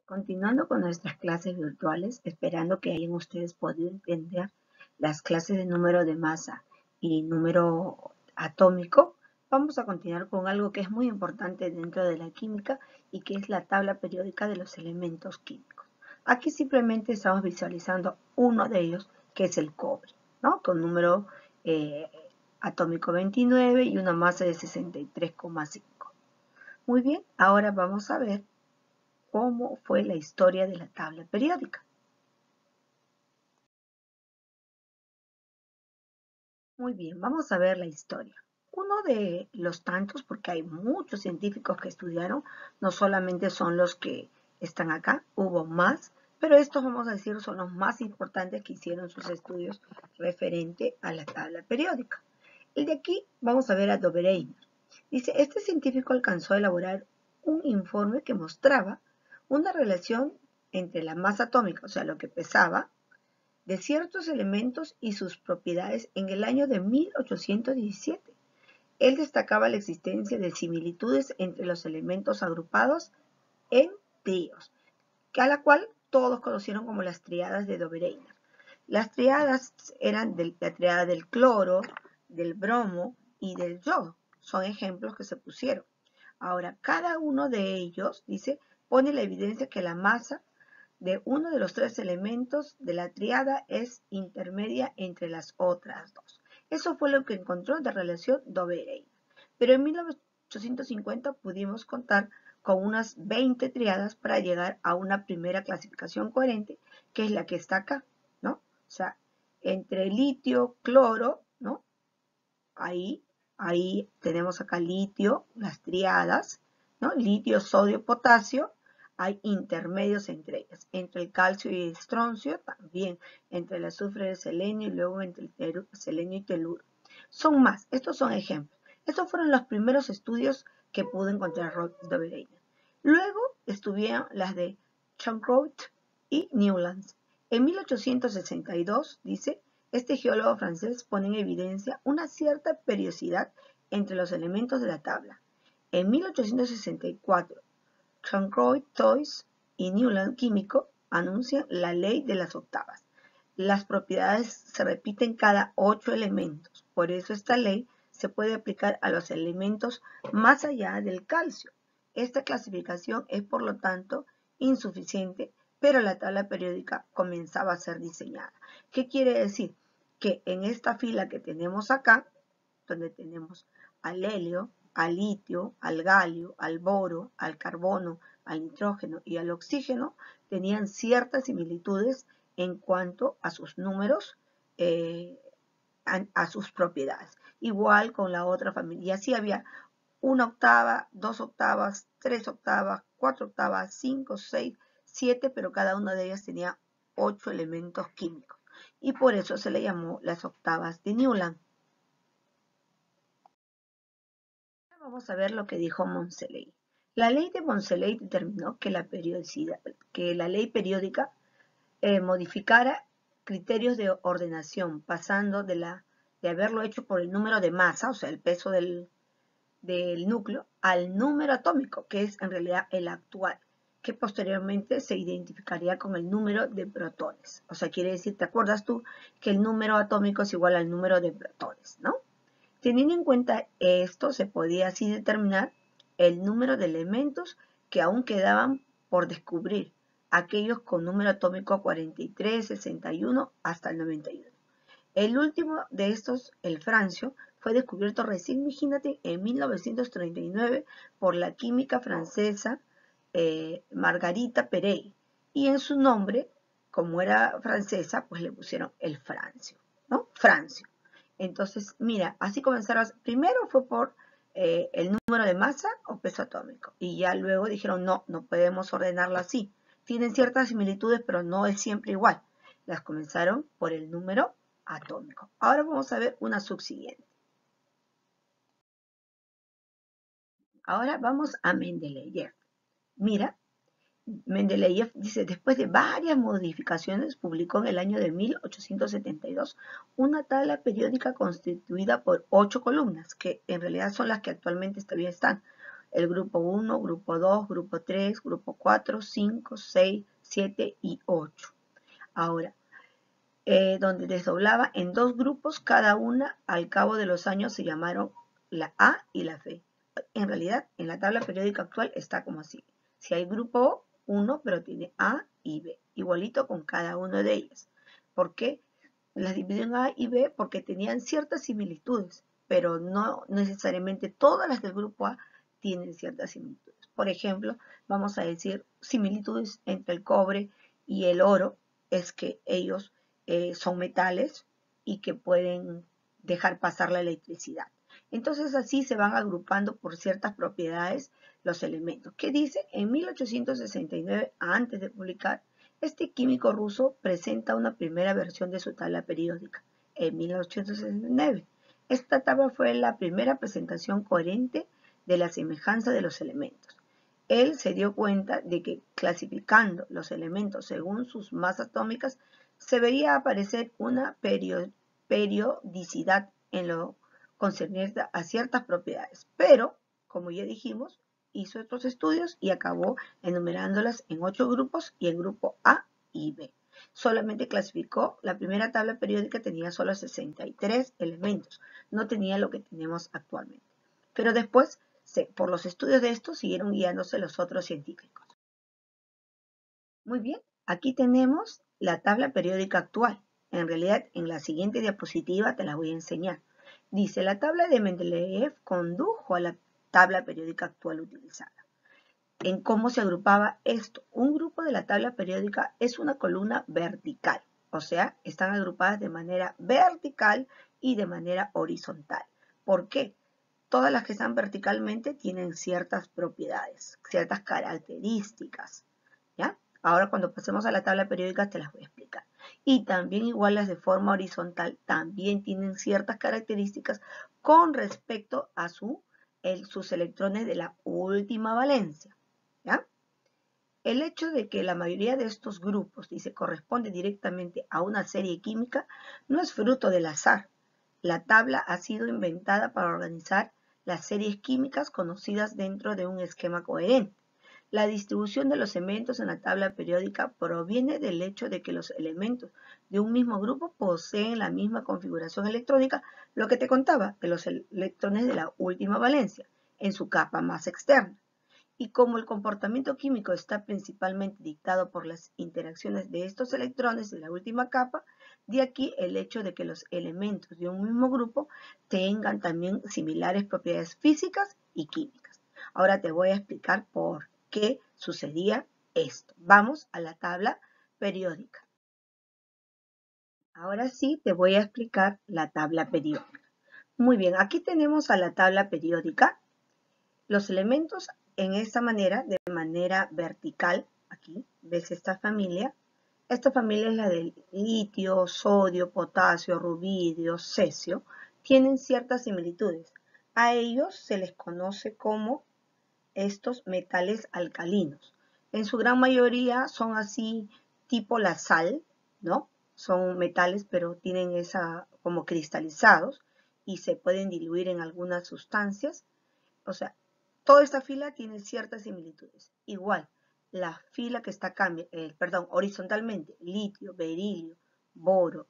Continuando con nuestras clases virtuales, esperando que hayan ustedes podido entender las clases de número de masa y número atómico, vamos a continuar con algo que es muy importante dentro de la química y que es la tabla periódica de los elementos químicos. Aquí simplemente estamos visualizando uno de ellos, que es el cobre, ¿no? Con número atómico 29 y una masa de 63,5. Muy bien, ahora vamos a ver cómo fue la historia de la tabla periódica. Muy bien, vamos a ver la historia. Uno de los tantos, porque hay muchos científicos que estudiaron, no solamente son los que están acá, hubo más, pero estos, vamos a decir, son los más importantes que hicieron sus estudios referente a la tabla periódica. El de aquí vamos a ver a Dobereiner. Dice, este científico alcanzó a elaborar un informe que mostraba una relación entre la masa atómica, o sea, lo que pesaba, de ciertos elementos y sus propiedades en el año de 1817. Él destacaba la existencia de similitudes entre los elementos agrupados en tríos, a la cual todos conocieron como las triadas de Dobereiner. Las triadas eran la triada del cloro, del bromo y del yodo. Son ejemplos que se pusieron. Ahora, cada uno de ellos, dice, pone la evidencia que la masa de uno de los tres elementos de la triada es intermedia entre las otras dos. Eso fue lo que encontró de relación Dobereiner. Pero en 1850 pudimos contar con unas 20 triadas para llegar a una primera clasificación coherente, que es la que está acá, ¿no? O sea, entre litio, cloro, ¿no? Ahí tenemos acá litio, las triadas, ¿no? Litio, sodio, potasio. Hay intermedios entre ellas, entre el calcio y el estroncio, también entre el azufre y el selenio, y luego entre el selenio y teluro. Son más, estos son ejemplos. Estos fueron los primeros estudios que pudo encontrar Dobereiner. Luego estuvieron las de Chongrout y Newlands. En 1862, dice, este geólogo francés pone en evidencia una cierta periodicidad entre los elementos de la tabla. En 1864, Chongrout-Toys y Newland Químico anuncian la ley de las octavas. Las propiedades se repiten cada 8 elementos. Por eso esta ley se puede aplicar a los elementos más allá del calcio. Esta clasificación es, por lo tanto, insuficiente, pero la tabla periódica comenzaba a ser diseñada. ¿Qué quiere decir? Que en esta fila que tenemos acá, donde tenemos al helio, al litio, al galio, al boro, al carbono, al nitrógeno y al oxígeno, tenían ciertas similitudes en cuanto a sus números, a sus propiedades. Igual con la otra familia. Y así había 1 octava, 2 octavas, 3 octavas, 4 octavas, 5, 6, 7, pero cada una de ellas tenía 8 elementos químicos. Y por eso se le llamó las octavas de Newland. Vamos a ver lo que dijo Montseley. La ley de Montseley determinó que la ley periódica modificara criterios de ordenación, pasando de haberlo hecho por el número de masa, o sea, el peso del núcleo, al número atómico, que es en realidad el actual, que posteriormente se identificaría con el número de protones. O sea, quiere decir, ¿te acuerdas tú que el número atómico es igual al número de protones, ¿no? Teniendo en cuenta esto, se podía así determinar el número de elementos que aún quedaban por descubrir, aquellos con número atómico 43, 61 hasta el 91. El último de estos, el francio, fue descubierto recién, imagínate, en 1939 por la química francesa Margarita Perey. Y en su nombre, como era francesa, pues le pusieron el francio, ¿no? Francio. Entonces, mira, así comenzaron. Primero fue por el número de masa o peso atómico. Y ya luego dijeron, no podemos ordenarlo así. Tienen ciertas similitudes, pero no es siempre igual. Las comenzaron por el número atómico. Ahora vamos a ver una subsiguiente. Ahora vamos a Mendeleev. Mira, Mendeleev dice, después de varias modificaciones, publicó en el año de 1872 una tabla periódica constituida por 8 columnas, que en realidad son las que actualmente todavía están. el grupo 1, grupo 2, grupo 3, grupo 4, 5, 6, 7 y 8. Ahora, donde desdoblaba en dos grupos, cada una al cabo de los años se llamaron la A y la B. En realidad, en la tabla periódica actual está como así. Si hay grupo 1, pero tiene A y B, igualito con cada uno de ellas. ¿Por qué? Las dividió en A y B porque tenían ciertas similitudes, pero no necesariamente todas las del grupo A tienen ciertas similitudes. Por ejemplo, vamos a decir similitudes entre el cobre y el oro, es que ellos son metales y que pueden dejar pasar la electricidad. Entonces así se van agrupando por ciertas propiedades los elementos. ¿Qué dice? En 1869, antes de publicar, este químico ruso presenta una primera versión de su tabla periódica en 1869. Esta tabla fue la primera presentación coherente de la semejanza de los elementos. Él se dio cuenta de que clasificando los elementos según sus masas atómicas se veía aparecer una periodicidad en lo concerniente a ciertas propiedades, pero, como ya dijimos, hizo otros estudios y acabó enumerándolas en 8 grupos y el grupo A y B. Solamente clasificó, la primera tabla periódica tenía solo 63 elementos, no tenía lo que tenemos actualmente. Pero después, por los estudios de estos, siguieron guiándose los otros científicos. Muy bien, aquí tenemos la tabla periódica actual. En realidad, en la siguiente diapositiva te la voy a enseñar. Dice, la tabla de Mendeleev condujo a la tabla periódica actual utilizada. ¿En cómo se agrupaba esto? Un grupo de la tabla periódica es una columna vertical, o sea, están agrupadas de manera vertical y de manera horizontal. ¿Por qué? Todas las que están verticalmente tienen ciertas propiedades, ciertas características, ¿ya? Ahora cuando pasemos a la tabla periódica te las voy a explicar. Y también igual las de forma horizontal también tienen ciertas características con respecto a sus electrones de la última valencia, ¿ya? El hecho de que la mayoría de estos grupos, dice, corresponde directamente a una serie química, no es fruto del azar. La tabla ha sido inventada para organizar las series químicas conocidas dentro de un esquema coherente. La distribución de los elementos en la tabla periódica proviene del hecho de que los elementos de un mismo grupo poseen la misma configuración electrónica, lo que te contaba de los electrones de la última valencia, en su capa más externa. Y como el comportamiento químico está principalmente dictado por las interacciones de estos electrones de la última capa, de aquí el hecho de que los elementos de un mismo grupo tengan también similares propiedades físicas y químicas. Ahora te voy a explicar por qué sucedía esto. Vamos a la tabla periódica. Ahora sí te voy a explicar la tabla periódica. Muy bien, aquí tenemos a la tabla periódica. Los elementos en esta manera, de manera vertical, aquí ves esta familia es la del litio, sodio, potasio, rubidio, cesio, tienen ciertas similitudes. A ellos se les conoce como estos metales alcalinos. En su gran mayoría son así tipo la sal, ¿no? Son metales pero tienen esa como cristalizados y se pueden diluir en algunas sustancias. O sea, toda esta fila tiene ciertas similitudes. Igual, la fila que está horizontalmente, litio, berilio, boro,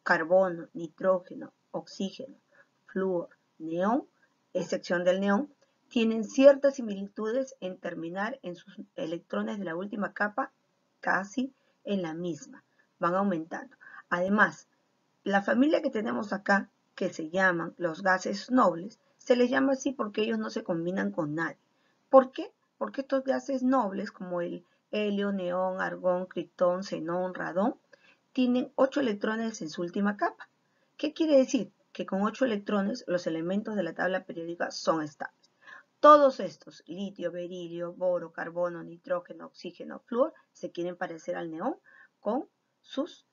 carbono, nitrógeno, oxígeno, flúor, neón, excepción del neón, tienen ciertas similitudes en terminar en sus electrones de la última capa casi en la misma. Van aumentando. Además, la familia que tenemos acá, que se llaman los gases nobles, se les llama así porque ellos no se combinan con nadie. ¿Por qué? Porque estos gases nobles, como el helio, neón, argón, criptón, xenón, radón, tienen 8 electrones en su última capa. ¿Qué quiere decir? Que con 8 electrones los elementos de la tabla periódica son estables. Todos estos, litio, berilio, boro, carbono, nitrógeno, oxígeno, flúor, se quieren parecer al neón con sus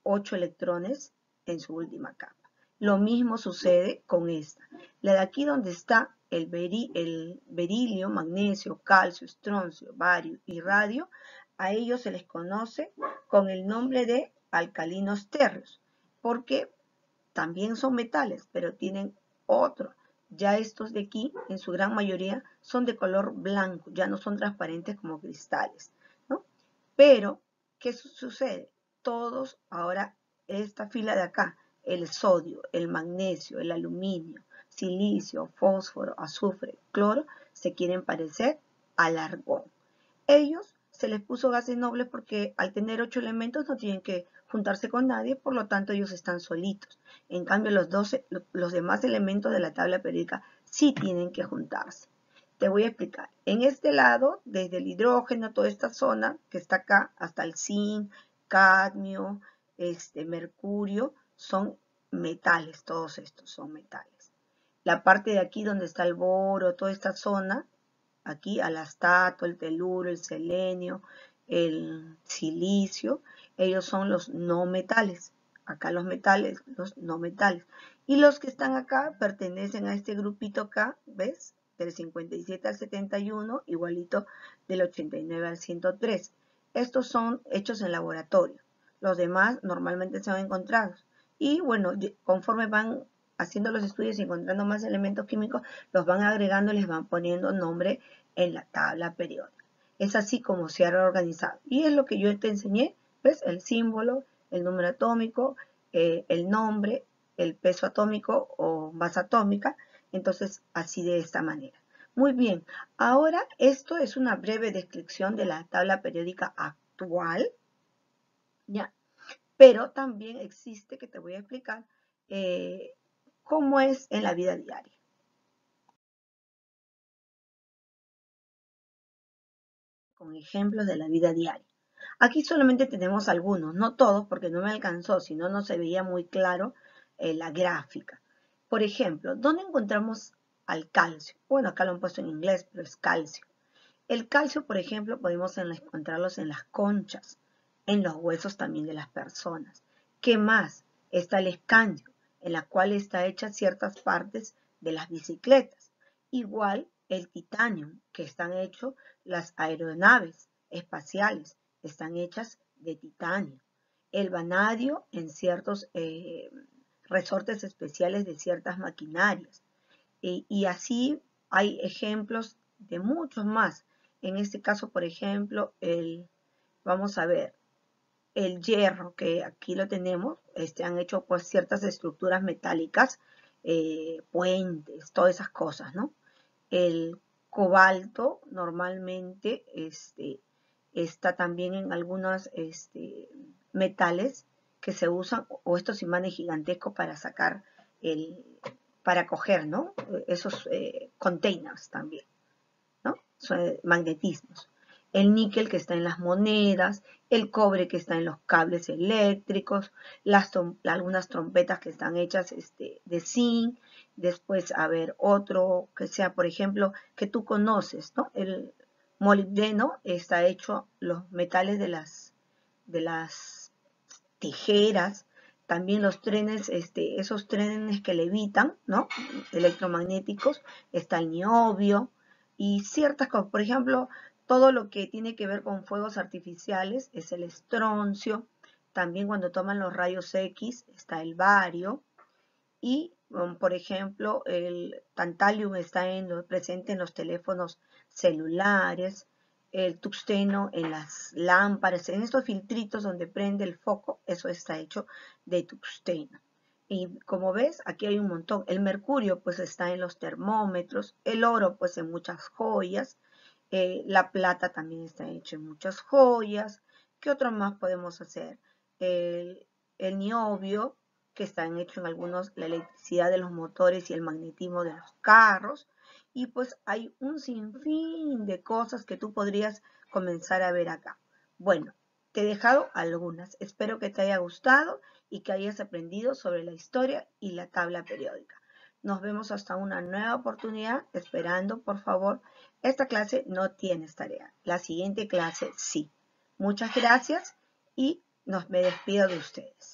8 electrones en su última capa. Lo mismo sucede con esta. La de aquí donde está el berilio, magnesio, calcio, estroncio, bario y radio, a ellos se les conoce con el nombre de alcalinos térreos, porque también son metales, pero tienen otro Ya estos de aquí, en su gran mayoría, son de color blanco, ya no son transparentes como cristales, ¿no? Pero, ¿qué sucede? Todos ahora, esta fila de acá, el sodio, el magnesio, el aluminio, silicio, fósforo, azufre, cloro, se quieren parecer al argón. Ellos se les puso gases nobles porque al tener 8 elementos no tienen que juntarse con nadie, por lo tanto ellos están solitos. En cambio los demás elementos de la tabla periódica sí tienen que juntarse. Te voy a explicar. En este lado, desde el hidrógeno, toda esta zona que está acá, hasta el zinc, cadmio, mercurio, son metales, todos estos son metales. La parte de aquí donde está el boro, toda esta zona, aquí alastato, el teluro, el selenio, el silicio, ellos son los no metales. Acá los metales, los no metales. Y los que están acá pertenecen a este grupito acá, ¿ves? Del 57 al 71, igualito del 89 al 103. Estos son hechos en laboratorio. Los demás normalmente son encontrados. Y bueno, conforme van haciendo los estudios y encontrando más elementos químicos, los van agregando y les van poniendo nombre en la tabla periódica. Es así como se ha reorganizado. Y es lo que yo te enseñé, ¿ves? El símbolo, el número atómico, el nombre, el peso atómico o masa atómica. Entonces, así de esta manera. Muy bien, ahora esto es una breve descripción de la tabla periódica actual, ¿ya? Pero también existe, que te voy a explicar, cómo es en la vida diaria. Con ejemplos de la vida diaria. Aquí solamente tenemos algunos, no todos porque no me alcanzó, si no, no se veía muy claro la gráfica. Por ejemplo, ¿dónde encontramos al calcio? Bueno, acá lo han puesto en inglés, pero es calcio. El calcio, por ejemplo, podemos encontrarlos en las conchas, en los huesos también de las personas. ¿Qué más? Está el escandio, en la cual está hecha ciertas partes de las bicicletas. Igual el titanio, que están hechos las aeronaves espaciales, están hechas de titanio. El vanadio en ciertos resortes especiales de ciertas maquinarias. Y así hay ejemplos de muchos más. En este caso, por ejemplo, vamos a ver, el hierro, que aquí lo tenemos, han hecho pues ciertas estructuras metálicas, puentes, todas esas cosas, ¿no? El cobalto normalmente está también en algunos metales que se usan, o estos imanes gigantescos para sacar para coger, ¿no? Esos containers también, ¿no? Son magnetismos. El níquel que está en las monedas, el cobre que está en los cables eléctricos, algunas trompetas que están hechas de zinc. Después, a ver, otro que sea, por ejemplo, que tú conoces, ¿no? El molibdeno está hecho, los metales de las tijeras, también los trenes, esos trenes que levitan, ¿no? Electromagnéticos, está el niobio y ciertas cosas. Por ejemplo, todo lo que tiene que ver con fuegos artificiales es el estroncio. También cuando toman los rayos X está el bario. Y, por ejemplo, el tantalium está presente en los teléfonos celulares, el tungsteno en las lámparas, en estos filtritos donde prende el foco, eso está hecho de tungsteno. Y como ves, aquí hay un montón. El mercurio pues está en los termómetros, el oro pues en muchas joyas, la plata también está hecho en muchas joyas. ¿Qué otro más podemos hacer? El niobio, que están hechos en algunos, la electricidad de los motores y el magnetismo de los carros. Y pues hay un sinfín de cosas que tú podrías comenzar a ver acá. Bueno, te he dejado algunas. Espero que te haya gustado y que hayas aprendido sobre la historia y la tabla periódica. Nos vemos hasta una nueva oportunidad, esperando, por favor, esta clase no tienes tarea. La siguiente clase sí. Muchas gracias y me despido de ustedes.